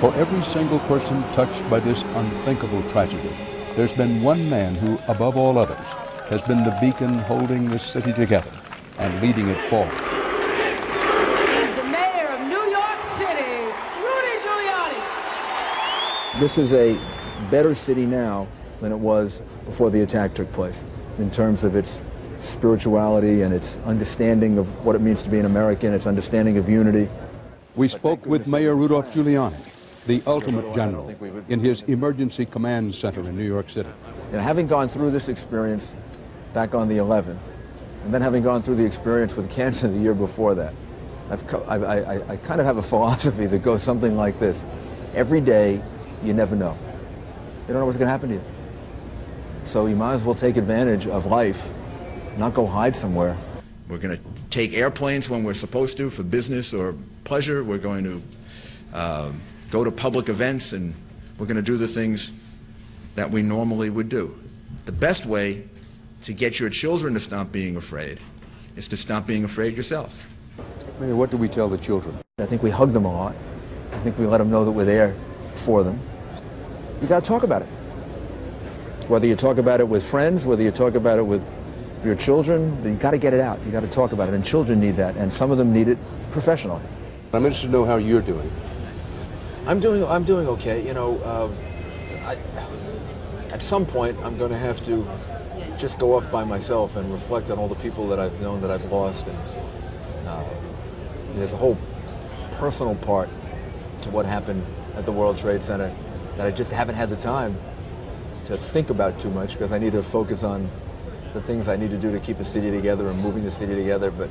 For every single person touched by this unthinkable tragedy, there's been one man who, above all others, has been the beacon holding this city together and leading it forward. He's the mayor of New York City, Rudy Giuliani. This is a better city now than it was before the attack took place, in terms of its spirituality and its understanding of what it means to be an American, its understanding of unity. We spoke with Mayor Rudolph Giuliani, the ultimate general, in his emergency command center in New York City. And having gone through this experience back on the 11th, and then having gone through the experience with cancer the year before that, I kind of have a philosophy that goes something like this. Every day, you never know. You don't know what's going to happen to you. So you might as well take advantage of life, not go hide somewhere. We're going to take airplanes when we're supposed to for business or pleasure. We're going to go to public events, and we're going to do the things that we normally would do. The best way to get your children to stop being afraid is to stop being afraid yourself. Mayor, what do we tell the children? I think we hug them a lot. I think we let them know that we're there for them. You got to talk about it. Whether you talk about it with friends, whether you talk about it with your children, you got to get it out. You got to talk about it, and children need that, and some of them need it professionally. I'm interested to know how you're doing. I'm doing okay. You know, at some point I'm going to have to just go off by myself and reflect on all the people that I've known that I've lost, and there's a whole personal part to what happened at the World Trade Center that I just haven't had the time to think about too much, because I need to focus on the things I need to do to keep the city together and moving the city together. But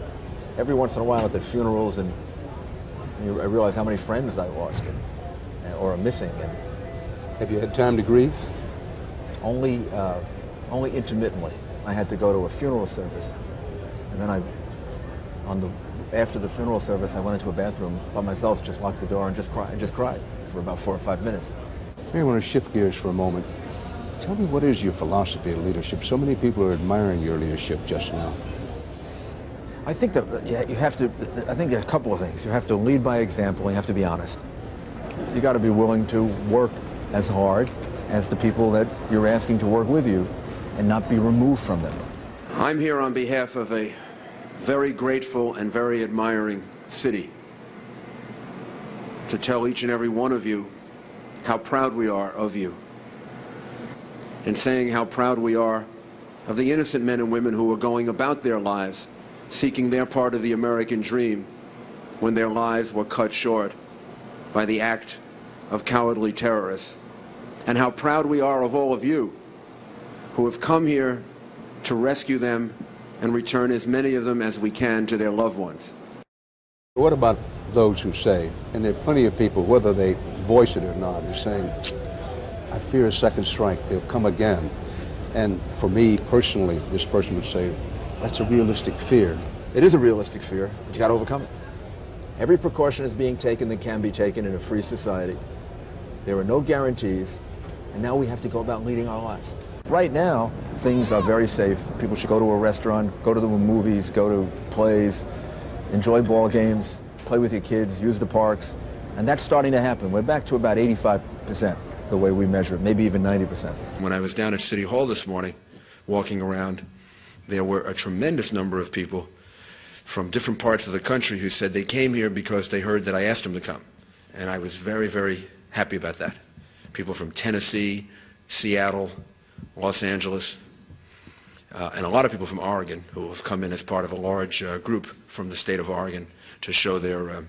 every once in a while at the funerals, and I realize how many friends I lost or are missing. And have you had time to grieve? Only intermittently. I had to go to a funeral service, and then after the funeral service, I went into a bathroom by myself, just locked the door, and just cried for about 4 or 5 minutes. I want to shift gears for a moment. Tell me, what is your philosophy of leadership? So many people are admiring your leadership just now. I think that you have to. I think there are a couple of things. You have to lead by example, and you have to be honest. You got to be willing to work as hard as the people that you're asking to work with you, and not be removed from them. I'm here on behalf of a very grateful and very admiring city to tell each and every one of you how proud we are of you, and saying how proud we are of the innocent men and women who are going about their lives seeking their part of the American dream when their lives were cut short by the act of cowardly terrorists, and how proud we are of all of you who have come here to rescue them and return as many of them as we can to their loved ones. What about those who say, and there are plenty of people, whether they voice it or not, who are saying, I fear a second strike, they'll come again. And for me personally, this person would say, that's a realistic fear. It is a realistic fear, but you got to overcome it. Every precaution is being taken that can be taken in a free society. There are no guarantees, and now we have to go about leading our lives. Right now, things are very safe. People should go to a restaurant, go to the movies, go to plays, enjoy ball games, play with your kids, use the parks, and that's starting to happen. We're back to about 85%, the way we measure it, maybe even 90%. When I was down at City Hall this morning, walking around, there were a tremendous number of people from different parts of the country who said they came here because they heard that I asked them to come. And I was very, very happy about that. People from Tennessee, Seattle, Los Angeles, and a lot of people from Oregon who have come in as part of a large group from the state of Oregon to show their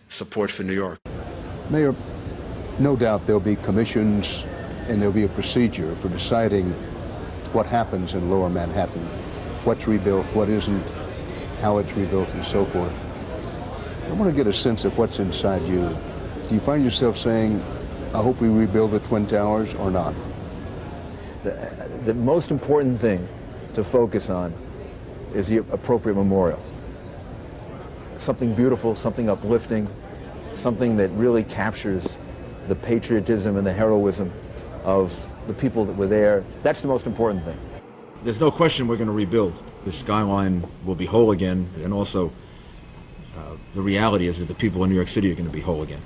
support for New York. Mayor, no doubt there'll be commissions and there'll be a procedure for deciding what happens in Lower Manhattan, what's rebuilt, what isn't, how it's rebuilt, and so forth. I want to get a sense of what's inside you. Do you find yourself saying, I hope we rebuild the Twin Towers, or not? The most important thing to focus on is the appropriate memorial. Something beautiful, something uplifting, something that really captures the patriotism and the heroism of the people that were there. That's the most important thing. There's no question we're going to rebuild. The skyline will be whole again, and also the reality is that the people in New York City are going to be whole again.